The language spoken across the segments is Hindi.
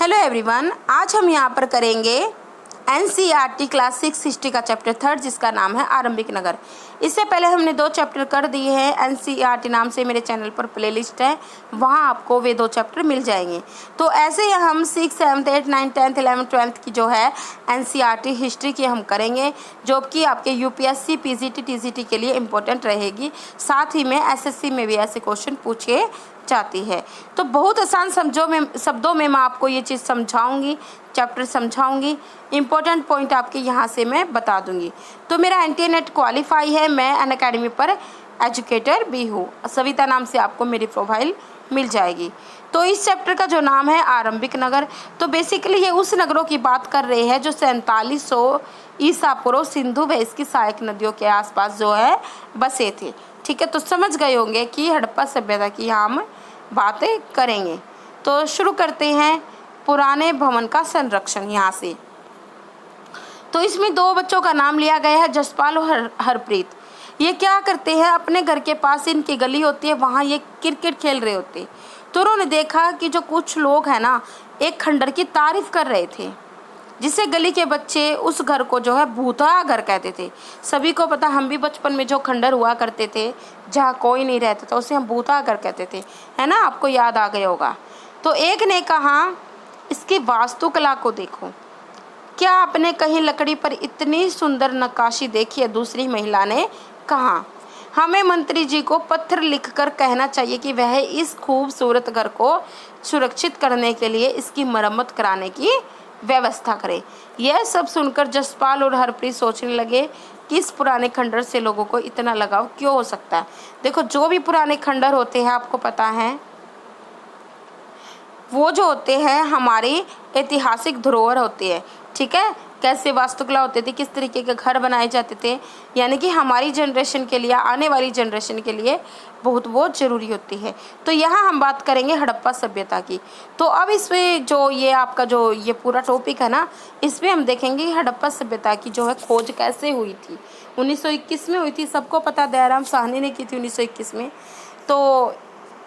हेलो एवरीवन, आज हम यहाँ पर करेंगे एनसीईआरटी क्लास 6 हिस्ट्री का चैप्टर 3 जिसका नाम है आरंभिक नगर। इससे पहले हमने 2 चैप्टर कर दिए हैं। एनसीईआरटी नाम से मेरे चैनल पर प्लेलिस्ट है, वहाँ आपको वे 2 चैप्टर मिल जाएंगे। तो ऐसे ही हम 6, 7, 8, 9, 10, 11, 12 की जो है एनसीईआरटी हिस्ट्री की हम करेंगे, जो कि आपके यूपीएससी, पीजीटी, टीजीटी के लिए इम्पोर्टेंट रहेगी। साथ ही में एसएससी में भी ऐसे क्वेश्चन पूछे जाती है। तो बहुत आसान शब्दों में मैं आपको ये चीज़ समझाऊंगी, चैप्टर समझाऊंगी, इम्पोर्टेंट पॉइंट आपके यहाँ से मैं बता दूंगी। तो मेरा NTA-NET क्वालिफाई है, मैं अनअकैडमी पर एजुकेटर भी हूँ। सविता नाम से आपको मेरी प्रोफाइल मिल जाएगी। तो इस चैप्टर का जो नाम है आरंभिक नगर, तो बेसिकली ये उस नगरों की बात कर रहे हैं जो 4700 ईसा पूर्व सिंधु व इसकी सहायक नदियों के आसपास जो है बसे थे। ठीक है, तो समझ गए होंगे कि हड़प्पा सभ्यता की हम बातें करेंगे। तो शुरू करते हैं पुराने भवन का संरक्षण यहाँ से। तो इसमें 2 बच्चों का नाम लिया गया है, जसपाल और हरप्रीत। ये क्या करते हैं, अपने घर के पास इनकी गली होती है, वहाँ ये क्रिकेट खेल रहे होते। तो उन्होंने देखा कि जो कुछ लोग हैं ना, एक खंडर की तारीफ कर रहे थे, जिसे गली के बच्चे उस घर को जो है भूतहा घर कहते थे। सभी को पता, हम भी बचपन में जो खंडर हुआ करते थे जहाँ कोई नहीं रहता था, उसे हम भूतहा घर कहते थे, है ना, आपको याद आ गया होगा। तो एक ने कहा, इसकी वास्तुकला को देखो, क्या आपने कहीं लकड़ी पर इतनी सुंदर नक्काशी देखी है? दूसरी महिला ने कहा, हमें मंत्री जी को पत्र लिखकर कहना चाहिए कि वह इस खूबसूरत घर को सुरक्षित करने के लिए इसकी मरम्मत कराने की व्यवस्था करें। यह सब सुनकर जसपाल और हरप्रीत सोचने लगे कि इस पुराने खंडर से लोगों को इतना लगाव क्यों हो सकता है। देखो, जो भी पुराने खंडर होते हैं, आपको पता है, वो जो होते हैं हमारी ऐतिहासिक धरोहर होती है। ठीक है, कैसे वास्तुकला होते थे, किस तरीके के घर बनाए जाते थे, यानी कि हमारी जनरेशन के लिए, आने वाली जनरेशन के लिए बहुत ज़रूरी होती है। तो यहाँ हम बात करेंगे हड़प्पा सभ्यता की। तो अब इसमें जो ये आपका जो ये पूरा टॉपिक है ना, इसमें हम देखेंगे हड़प्पा सभ्यता की जो है खोज कैसे हुई थी। 1921 में हुई थी, सबको पता, दयाराम साहनी ने की थी 1921 में। तो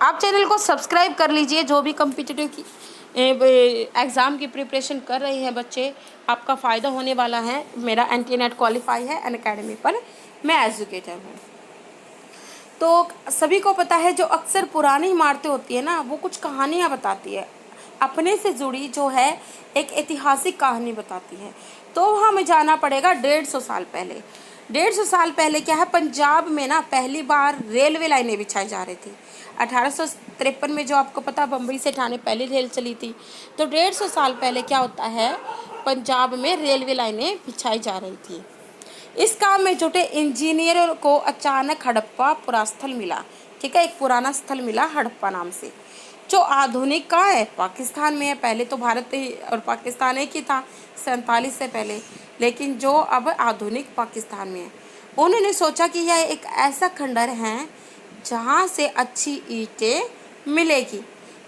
आप चैनल को सब्सक्राइब कर लीजिए। जो भी कॉम्पिटिटिव की एग्ज़ाम की प्रिपरेशन कर रहे हैं बच्चे, आपका फ़ायदा होने वाला है। मेरा NTA-NET क्वालिफाई है, अनअकैडमी पर मैं एजुकेटर हूँ। तो सभी को पता है, जो अक्सर पुरानी इमारतें होती है ना, वो कुछ कहानियाँ बताती है, अपने से जुड़ी जो है एक ऐतिहासिक कहानी बताती है। तो हमें जाना पड़ेगा 150 साल पहले। 150 साल पहले क्या है, पंजाब में ना पहली बार रेलवे लाइनें बिछाई जा रही थी। 1853 में जो आपको पता, बम्बई से ठाणे पहली रेल चली थी। तो 150 साल पहले क्या होता है, पंजाब में रेलवे लाइनें बिछाई जा रही थी। इस काम में जुटे इंजीनियरों को अचानक हड़प्पा पुरास्थल मिला। ठीक है, एक पुराना स्थल मिला हड़प्पा नाम से, जो आधुनिक कहाँ है, पाकिस्तान में है। पहले तो भारत और पाकिस्तान एक ही था 47 से पहले, लेकिन जो अब आधुनिक पाकिस्तान में है। उन्होंने सोचा कि यह एक ऐसा खंडर है जहाँ से अच्छी ईंटें मिलेगी।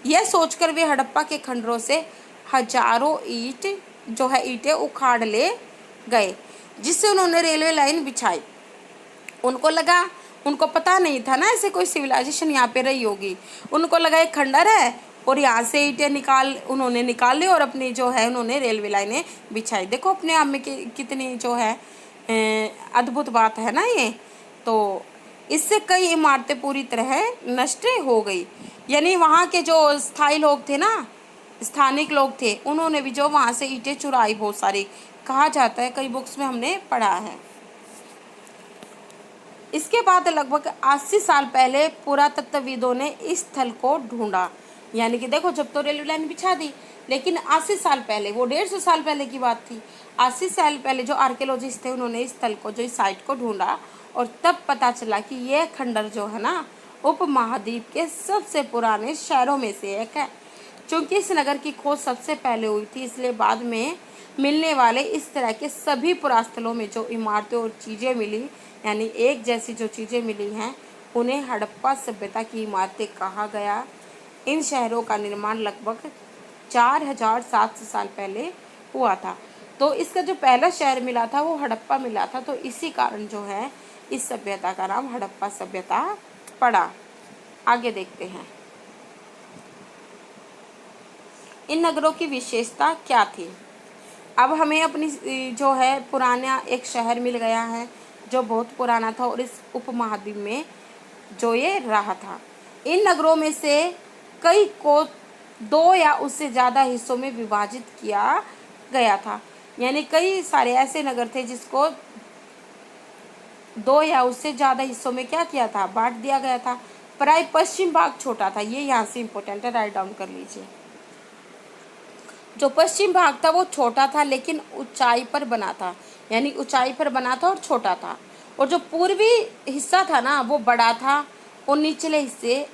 यह सोचकर वे हड़प्पा के खंडरों से हजारों ईंटें उखाड़ ले गए, जिससे उन्होंने रेलवे लाइन बिछाई। उनको पता नहीं था ना, ऐसे कोई सिविलाइजेशन यहाँ पे रही होगी। उनको लगा एक खंडर है और यहाँ से ईंटें उन्होंने निकाल ली और अपनी जो है उन्होंने रेलवे लाइनें बिछाई। देखो अपने आप में कितनी जो है अद्भुत बात है ना ये। तो इससे कई इमारतें पूरी तरह नष्ट हो गई। यानी वहाँ के जो स्थायी लोग थे ना, स्थानिक लोग थे, उन्होंने भी जो वहाँ से ईंटें चुराई बहुत सारी, कहा जाता है, कई बुक्स में हमने पढ़ा है। इसके बाद लगभग 80 साल पहले पुरातत्वविदों ने इस स्थल को ढूंढा। यानी कि देखो, जब तो रेलवे लाइन बिछा दी, लेकिन 80 साल पहले, वो 150 साल पहले की बात थी, 80 साल पहले जो आर्कियोलॉजिस्ट थे, उन्होंने इस स्थल को, जो इस साइट को ढूंढा, और तब पता चला कि यह खंडर जो है ना, उपमहाद्वीप के सबसे पुराने शहरों में से एक है। चूँकि इस नगर की खोज सबसे पहले हुई थी, इसलिए बाद में मिलने वाले इस तरह के सभी पुरास्थलों में जो इमारतें और चीज़ें मिली, यानी एक जैसी जो चीज़ें मिली हैं, उन्हें हड़प्पा सभ्यता की इमारतें कहा गया। इन शहरों का निर्माण लगभग 4700 साल पहले हुआ था। तो इसका जो पहला शहर मिला था वो हड़प्पा मिला था। तो इसी कारण जो है इस सभ्यता का नाम हड़प्पा सभ्यता पड़ा। आगे देखते हैं। इन नगरों की विशेषता क्या थी। अब हमें अपनी जो है पुराना एक शहर मिल गया है जो बहुत पुराना था और इस उपमहाद्वीप में जो ये रहा था। इन नगरों में से कई को दो या उससे ज़्यादा हिस्सों में विभाजित किया गया था, यानी कई सारे ऐसे नगर थे जिसको दो या उससे ज़्यादा हिस्सों में क्या किया था, बांट दिया गया था। प्राय पश्चिम भाग छोटा था, ये यहाँ से इम्पोर्टेंट है, राइट डाउन कर लीजिए। जो पश्चिम भाग था वो छोटा था लेकिन ऊंचाई पर बना था, यानी ऊंचाई पर बना था और छोटा था। और जो पूर्वी हिस्सा था ना वो बड़ा था और निचले हिस्से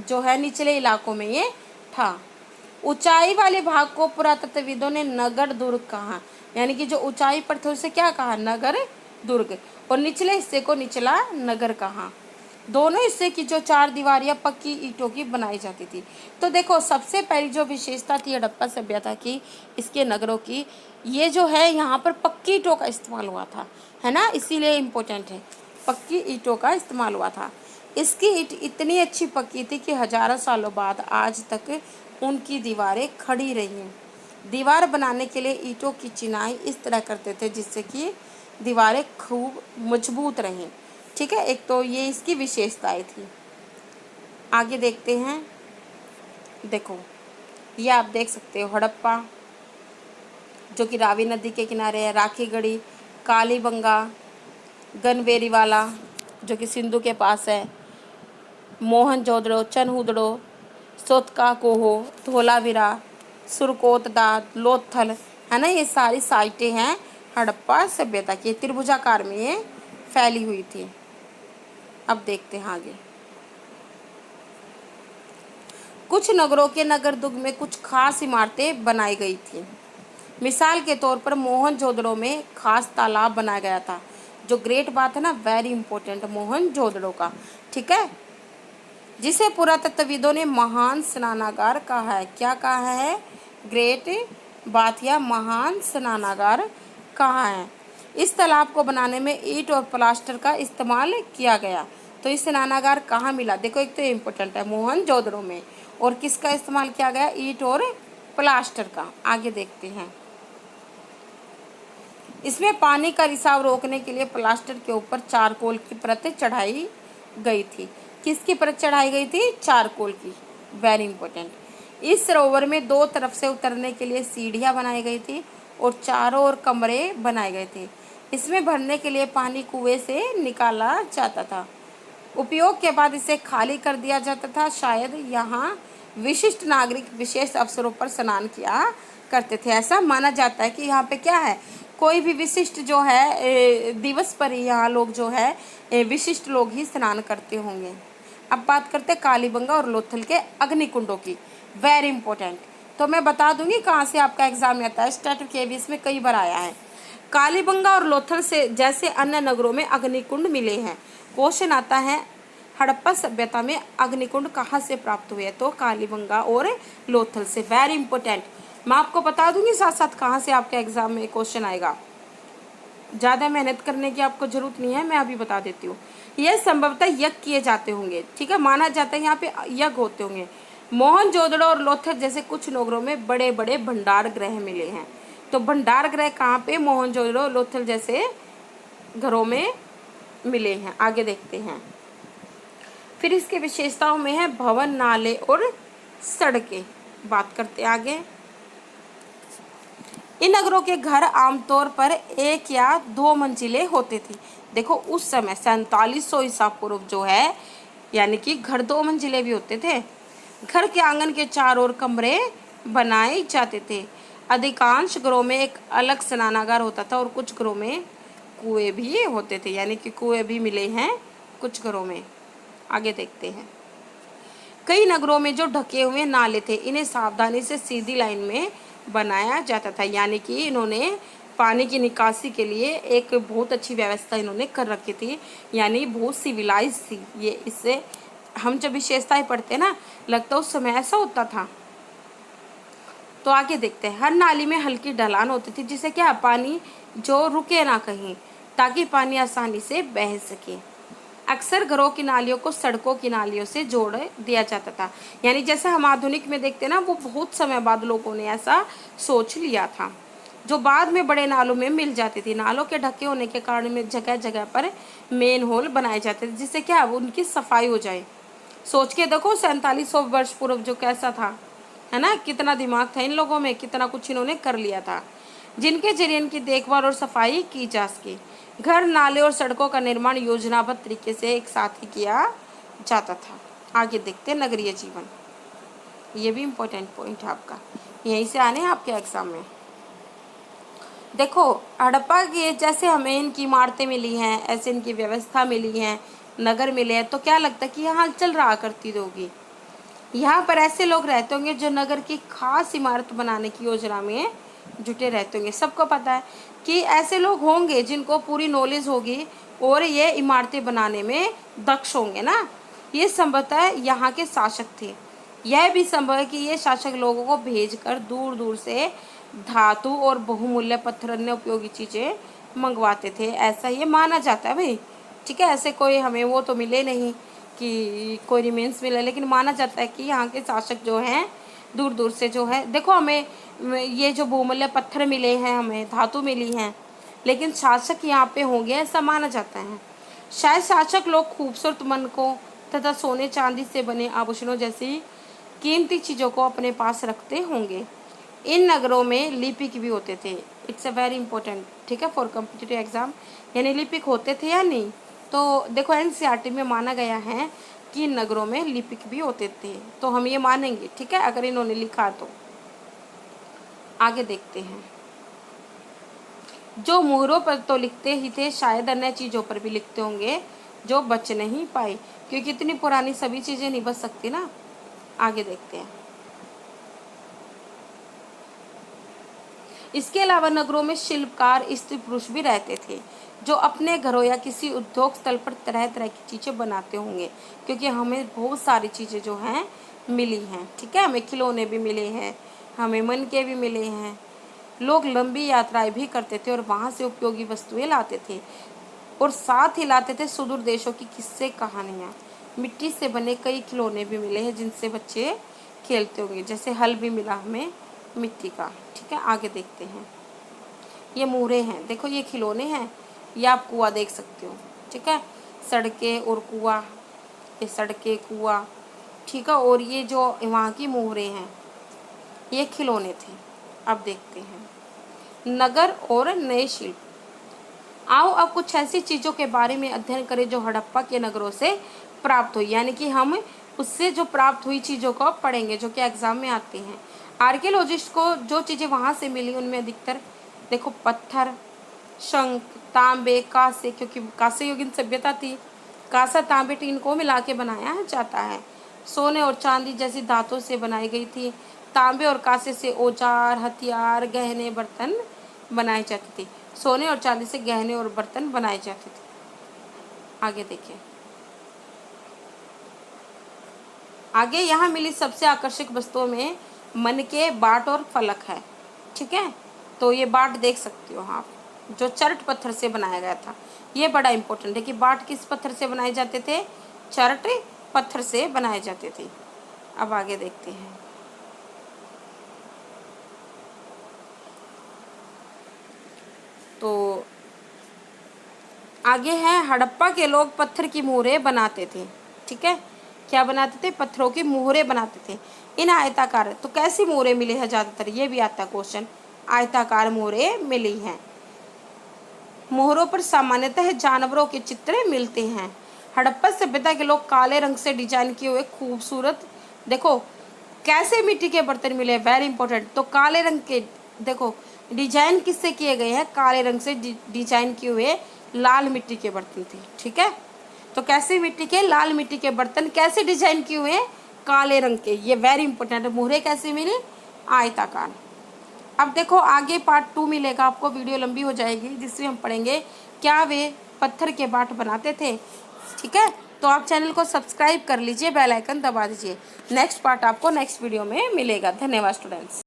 जो है निचले इलाकों में ये था। ऊंचाई वाले भाग को पुरातत्वविदों ने नगर दुर्ग कहा, यानी कि जो ऊंचाई पर थे उसे क्या कहा, नगर दुर्ग। और निचले हिस्से को निचला नगर कहा। दोनों हिस्से की जो चार दीवारियां पक्की ईंटों की बनाई जाती थी। तो देखो सबसे पहली जो विशेषता थी हड़प्पा सभ्यता की, इसके नगरों की, ये जो है यहाँ पर पक्की ईंटों का इस्तेमाल हुआ था, है ना, इसीलिए इम्पोर्टेंट है, पक्की ईंटों का इस्तेमाल हुआ था। इसकी ईंट इतनी अच्छी पक्की थी कि हजारों सालों बाद आज तक उनकी दीवारें खड़ी रही। दीवार बनाने के लिए ईंटों की चिनाई इस तरह करते थे जिससे कि दीवारें खूब मजबूत रहें। ठीक है, एक तो ये इसकी विशेषताएं थी। आगे देखते हैं। देखो ये आप देख सकते हो हड़प्पा जो कि रावी नदी के किनारे है, राखीगढ़ी, कालीबंगा, गनबेरीवाला जो कि सिंधु के पास है, मोहनजोदड़ो, चनहुदड़ो, सोतकाकोहो, धोलावीरा, सुरकोतडा, लोथल, है ना, ये सारी साइटें हैं हड़प्पा सभ्यता की। त्रिभुजाकार में ये फैली हुई थी। अब देखते हैं आगे। कुछ नगरों के नगर दुर्ग में कुछ खास इमारतें बनाई गई थी। मिसाल के तौर पर मोहनजोदड़ो में खास तालाब बनाया गया था। जो ग्रेट बात है ना, वेरी इंपॉर्टेंट, मोहनजोदड़ो का, ठीक है, जिसे पुरातत्वविदों ने महान स्नानागार कहा है। क्या कहा है, ग्रेट बात या महान स्नानागार कहा है। इस तालाब को बनाने में ईंट और प्लास्टर का इस्तेमाल किया गया। तो इस स्नानागार कहाँ मिला, देखो एक तो इम्पोर्टेंट है, मोहनजोदड़ो में, और किसका इस्तेमाल किया गया, ईंट और प्लास्टर का। आगे देखते हैं। इसमें पानी का रिसाव रोकने के लिए प्लास्टर के ऊपर चारकोल की परत चढ़ाई गई थी। किसकी परत चढ़ाई गई थी, चारकोल की, वेरी इंपॉर्टेंट। इस सरोवर में दो तरफ से उतरने के लिए सीढ़ियां बनाई गई थी और चारों ओर कमरे बनाए गए थे। इसमें भरने के लिए पानी कुएं से निकाला जाता था। उपयोग के बाद इसे खाली कर दिया जाता था। शायद यहाँ विशिष्ट नागरिक विशेष अवसरों पर स्नान किया करते थे। ऐसा माना जाता है कि यहाँ पे क्या है, कोई भी विशिष्ट जो है दिवस पर ही यहाँ लोग जो है विशिष्ट लोग ही स्नान करते होंगे। अब बात करते हैं कालीबंगा और लोथल के अग्निकुंडों की, वेरी इंपॉर्टेंट। तो मैं बता दूंगी कहाँ से आपका एग्जाम में आता है, स्टैटिक केबीएस में कई बार आया है। कालीबंगा और लोथल से जैसे अन्य नगरों में अग्निकुंड मिले हैं। क्वेश्चन आता है हड़प्पा सभ्यता में अग्निकुंड कहाँ से प्राप्त हुए, तो कालीबंगा और लोथल से, वेरी इंपॉर्टेंट। मैं आपको बता दूंगी साथ साथ कहाँ से आपके एग्जाम में क्वेश्चन आएगा। ज़्यादा मेहनत करने की आपको जरूरत नहीं है, मैं अभी बता देती हूँ। यह संभवतः यज्ञ किए जाते होंगे, ठीक है, माना जाता है यहाँ पे यज्ञ होते होंगे। मोहनजोदड़ो और लोथल जैसे कुछ नगरों में बड़े बड़े भंडार गृह मिले हैं। तो भंडार गृह कहाँ पे, मोहनजोदड़ो लोथल जैसे घरों में मिले हैं। आगे देखते हैं। फिर इसके विशेषताओं में है भवन, नाले और सड़कें। बात करते हैं आगे। इन नगरों के घर आमतौर पर एक या दो मंजिले होते थे। देखो उस समय 4700 ईसा पूर्व जो है, यानी कि घर दो मंजिले भी होते थे। घर के आंगन के चारों ओर कमरे बनाए जाते थे। अधिकांश घरों में एक अलग स्नानागार होता था और कुछ घरों में कुएं भी होते थे, यानी कि कुएं भी मिले हैं कुछ घरों में। आगे देखते हैं। कई नगरों में जो ढके हुए नाले थे, इन्हें सावधानी से सीधी लाइन में बनाया जाता था, यानी कि इन्होंने पानी की निकासी के लिए एक बहुत अच्छी व्यवस्था इन्होंने कर रखी थी, यानी बहुत सिविलाइज थी ये। इससे हम जब विशेषताएं पढ़ते हैं ना, लगता उस समय ऐसा होता था। तो आगे देखते हैं। हर नाली में हल्की ढलान होती थी जिससे क्या, पानी जो रुके ना कहीं, ताकि पानी आसानी से बह सके। अक्सर घरों की नालियों को सड़कों की नालियों से जोड़ दिया जाता था। यानी जैसे हम आधुनिक में देखते हैं ना, वो बहुत समय बाद लोगों ने ऐसा सोच लिया था, जो बाद में बड़े नालों में मिल जाती थी। नालों के ढके होने के कारण में जगह जगह पर मेन होल बनाए जाते थे, जिससे क्या उनकी सफाई हो जाए। सोच के देखो 4700 वर्ष पूर्व जो कैसा था, है ना, कितना दिमाग था इन लोगों में, कितना कुछ इन्होंने कर लिया था, जिनके जरिए इनकी देखभाल और सफाई की जा सके। घर, नाले और सड़कों का निर्माण योजनाबद्ध तरीके से एक साथ ही किया जाता था। आगे देखते हैं नगरीय जीवन, ये भी इम्पोर्टेंट पॉइंट है आपका, यहीं से आने हैं आपके एग्जाम में। देखो हड़प्पा के जैसे हमें इनकी इमारतें मिली हैं, ऐसे इनकी व्यवस्था मिली है, नगर मिले हैं, तो क्या लगता है कि यहाँ चल रहा करती होगी। यहाँ पर ऐसे लोग रहते होंगे जो नगर की खास इमारत बनाने की योजना में जुटे रहते होंगे। सबको पता है कि ऐसे लोग होंगे जिनको पूरी नॉलेज होगी और ये इमारतें बनाने में दक्ष होंगे ना। ये संभवतः यहाँ के शासक थे। यह भी संभव है कि ये शासक लोगों को भेजकर दूर दूर से धातु और बहुमूल्य पत्थर, अन्य उपयोगी चीज़ें मंगवाते थे, ऐसा ये माना जाता है भाई। ठीक है, ऐसे कोई हमें वो तो मिले नहीं कि कोई रिमेंस मिले, लेकिन माना जाता है कि यहाँ के शासक जो हैं दूर दूर से जो है, देखो हमें ये जो बहुमूल्य पत्थर मिले हैं, हमें धातु मिली हैं, लेकिन शासक यहाँ पे होंगे ऐसा माना जाता है। शायद शासक लोग खूबसूरत मनकों तथा सोने चांदी से बने आभूषणों जैसी कीमती चीज़ों को अपने पास रखते होंगे। इन नगरों में लिपिक भी होते थे। इट्स अ वेरी इंपॉर्टेंट, ठीक है, फॉर कॉम्पिटिटिव एग्जाम। यानी लिपिक होते थे या नहीं, तो देखो एनसीईआरटी में माना गया है कि नगरों में लिपिक भी होते थे, तो हम ये मानेंगे, ठीक है, अगर इन्होंने लिखा तो। आगे देखते हैं। जो मुहरों पर तो लिखते ही थे, शायद अन्य चीज़ों पर भी लिखते होंगे जो बच नहीं पाई, क्योंकि इतनी पुरानी सभी चीज़ें नहीं बच सकती ना। आगे देखते हैं। इसके अलावा नगरों में शिल्पकार, स्त्री पुरुष भी रहते थे, जो अपने घरों या किसी उद्योग स्थल पर तरह तरह की चीज़ें बनाते होंगे, क्योंकि हमें बहुत सारी चीज़ें जो हैं मिली हैं। ठीक है, हमें खिलौने भी मिले हैं, हमें मनके भी मिले हैं। लोग लंबी यात्राएं भी करते थे और वहाँ से उपयोगी वस्तुएं लाते थे, और साथ ही लाते थे सुदूर देशों की किस्से, कहानियाँ। मिट्टी से बने कई खिलौने भी मिले हैं जिनसे बच्चे खेलते होंगे, जैसे हल भी मिला हमें मिट्टी का। ठीक है, आगे देखते हैं। ये मूरे हैं, देखो ये खिलौने हैं, ये आप कुआं देख सकते हो। ठीक है, सड़कें और कुआं, ये सड़कें कुआं, ठीक है, और ये जो वहाँ की मोहरे हैं ये खिलौने थे। अब देखते हैं नगर और नए शिल्प। आओ अब कुछ ऐसी चीज़ों के बारे में अध्ययन करें जो हड़प्पा के नगरों से प्राप्त हुई, यानी कि हम उससे जो प्राप्त हुई चीज़ों को पढ़ेंगे जो कि एग्जाम में आती हैं। आर्कियोलॉजिस्ट को जो चीज़ें वहाँ से मिली उनमें अधिकतर देखो पत्थर, शंख, तांबे, कांसे, क्योंकि कांस्य युगीन सभ्यता थी, कांसा तांबे टीन को मिला के बनाया जाता है। सोने और चांदी जैसी धातु से बनाई गई थी। तांबे और कांसे से औजार, हथियार, गहने, बर्तन बनाए जाते थे। सोने और चांदी से गहने और बर्तन बनाए जाते थे। आगे देखिए। आगे यहाँ मिली सबसे आकर्षक वस्तुओं में मनके, बाट और फलक है। ठीक है, तो ये बाट देख सकते हो आप, जो चरट पत्थर से बनाया गया था। ये बड़ा इंपॉर्टेंट है कि बाट किस पत्थर से बनाए जाते थे, चरट पत्थर से बनाए जाते थे। अब आगे देखते हैं। तो आगे है हड़प्पा के लोग पत्थर की मोहरें बनाते थे। ठीक है, क्या बनाते थे, पत्थरों की मोहरें बनाते थे। इन आयताकार, तो कैसी मोहरें मिली है ज़्यादातर, ये भी आता क्वेश्चन। आयताकार मोहरें मिली हैं। मोहरों पर सामान्यतः जानवरों के चित्र मिलते हैं। हड़प्पा सभ्यता के लोग काले रंग से डिजाइन किए हुए खूबसूरत, देखो कैसे मिट्टी के बर्तन मिले, वेरी इंपॉर्टेंट। तो काले रंग के, देखो डिजाइन किससे किए गए हैं, काले रंग से डिजाइन किए हुए लाल मिट्टी के बर्तन थे। ठीक है, तो कैसे मिट्टी के, लाल मिट्टी के बर्तन कैसे डिजाइन किए हुए हैं, काले रंग के, ये वेरी इंपॉर्टेंट है। मोहरे कैसे मिली, आयताकार। अब देखो आगे पार्ट 2 मिलेगा आपको, वीडियो लंबी हो जाएगी, जिसमें हम पढ़ेंगे क्या वे पत्थर के बाट बनाते थे। ठीक है, तो आप चैनल को सब्सक्राइब कर लीजिए, बेल आइकन दबा दीजिए। नेक्स्ट पार्ट आपको नेक्स्ट वीडियो में मिलेगा। धन्यवाद स्टूडेंट्स।